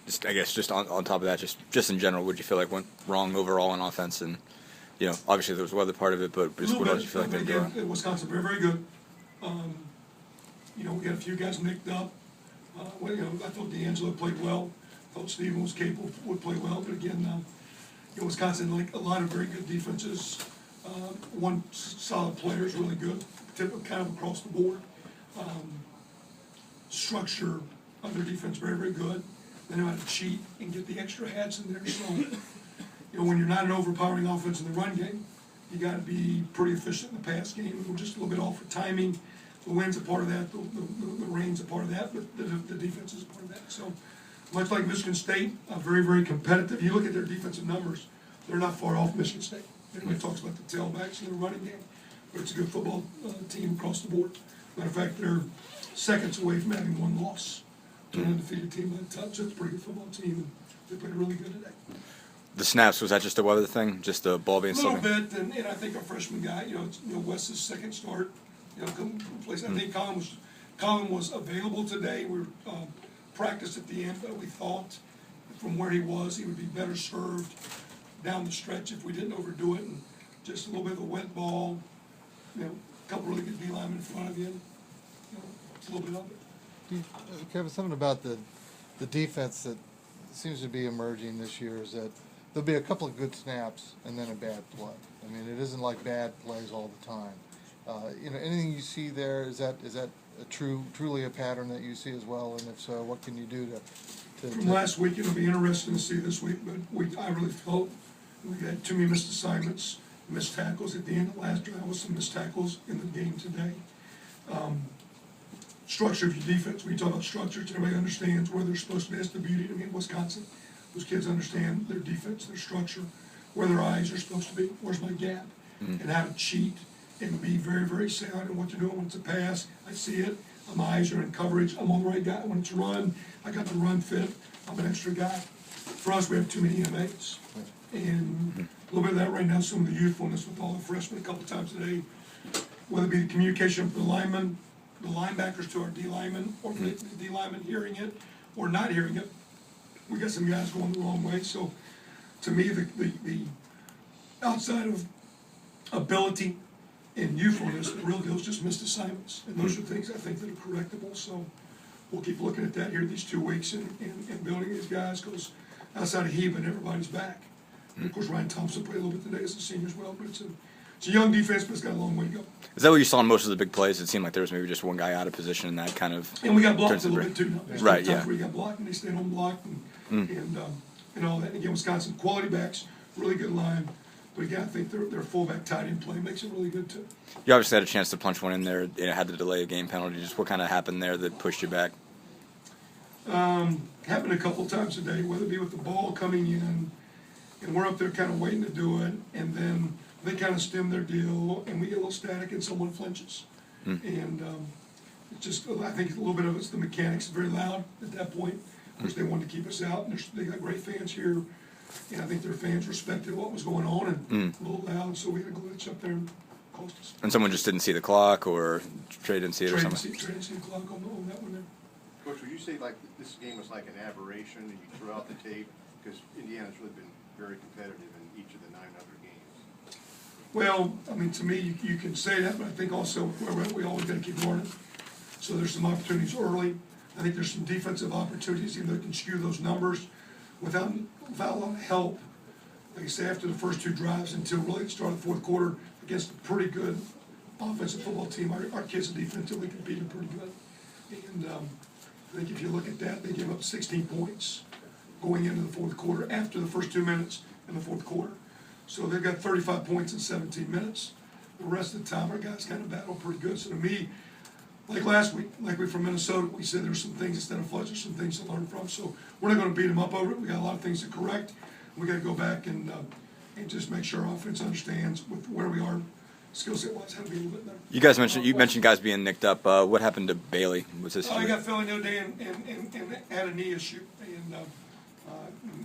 just I guess just on top of that, just in general, what did you feel like went wrong overall on offense? And obviously there was the weather part of it, but just what else you feel like they did wrong? Wisconsin very, very good. We got a few guys nicked up. I thought D'Angelo played well. I thought Stephen was capable, would play well. But again, Wisconsin, like a lot of very good defenses. One solid player is really good, kind of across the board. Structure of their defense very, very good. They know how to cheat and get the extra hats in there. So, when you're not an overpowering offense in the run game, you got to be pretty efficient in the pass game. We're just a little bit off for timing. The wind's a part of that. The rain's a part of that. But the defense is a part of that. So, much like Michigan State, very, very competitive. You look at their defensive numbers; they're not far off Michigan State. Everybody talks about the tailbacks and the running game, but it's a good football team across the board. Matter of fact, they're seconds away from having one loss to an undefeated team by the touch. That's a pretty good football team, and they played really good today. The snaps, was that just a weather thing? Just the ball being a little bit, and I think our freshman guy, Wes's second start, place. I think Colin was available today. We practiced at the end, but we thought from where he was, he would be better served down the stretch if we didn't overdo it, and just a little bit of a wet ball, a couple really good D linemen in front of you, a little bit of it. Kevin, something about the defense that seems to be emerging this year is that there'll be a couple of good snaps and then a bad play. I mean, it isn't like bad plays all the time. Anything you see there, is that truly a pattern that you see as well? And if so, what can you do to From last week, it'll be interesting to see this week, but I really felt we had too many missed assignments, missed tackles at the end of last drive with some missed tackles in the game today. Structure of your defense, when you talk about structure, everybody understands where they're supposed to be. That's the beauty of Wisconsin. Those kids understand their defense, their structure, where their eyes are supposed to be, where's my gap, and how to cheat and be very, very sound in what you're doing. When it's a pass, I see it. My eyes are in coverage. I'm on the right guy. When it's a run, I got the run fit. I'm an extra guy. For us, we have too many MAs. And a little bit of that right now, some of the youthfulness with all the freshmen a couple times today, whether it be the communication from the linemen, the linebackers to our D linemen, or the D linemen hearing it or not hearing it. We got some guys going the wrong way. So to me, the outside of ability and youthfulness, the real deal is just missed assignments. And those are things I think that are correctable. So we'll keep looking at that here these 2 weeks and building these guys, because outside of Heben, everybody's back. And of course, Ryan Thompson played a little bit today as a senior as well, but it's a young defense, but it's got a long way to go. Is that what you saw in most of the big plays? It seemed like there was maybe just one guy out of position, and that kind of. And we got blocked a little bit too. Now. Right, yeah. We got blocked, and they stayed on block, and all that. And again, Wisconsin quality backs, really good line. But again, I think their fullback tight end play makes it really good too. You obviously had a chance to punch one in there. It had to delay a game penalty. Just what kind of happened there that pushed you back? Happened a couple times today, whether it be with the ball coming in, and we're up there kind of waiting to do it, and then they kind of stem their deal, and we get a little static, and someone flinches. And it's just, I think a little bit of it's the mechanics. It's very loud at that point, which they wanted to keep us out, and they got great fans here. And I think their fans respected what was going on, and a little loud, so we had a glitch up there and cost us. And someone just didn't see the clock, or Trey didn't see it, or something? Trey didn't see the clock on that one there. Coach, would you say like this game was like an aberration, and you threw out the tape? Because Indiana's really been very competitive in each of the 9 other games. Well, I mean, to me, you can say that, but I think also where we're at, we always got to keep learning. So there's some opportunities early. I think there's some defensive opportunities, even though it can skew those numbers without a lot of help. Like I say, after the first 2 drives until really the start of the fourth quarter against a pretty good offensive football team, our kids defensively competed pretty good. And I think if you look at that, they gave up 16 points going into the fourth quarter after the first 2 minutes in the fourth quarter. So they've got 35 points in 17 minutes. The rest of the time, our guys kind of battled pretty good. So to me, like last week, like we from Minnesota, we said there's some things instead of fudge, there's some things to learn from. So we're not going to beat them up over it. We got a lot of things to correct. We got to go back and just make sure our offense understands with where we are, skill set wise, how to be a little bit better. You mentioned guys being nicked up. What happened to Bailey? Was this? I got fell the other day and had a knee issue, and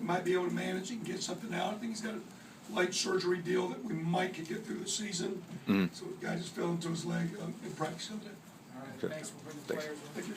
might be able to manage it and get something out. I think he's got a light surgery deal that we might could get through the season. So the guy just fell into his leg in practice the other day. All right, thanks for bringing the players. Thank you.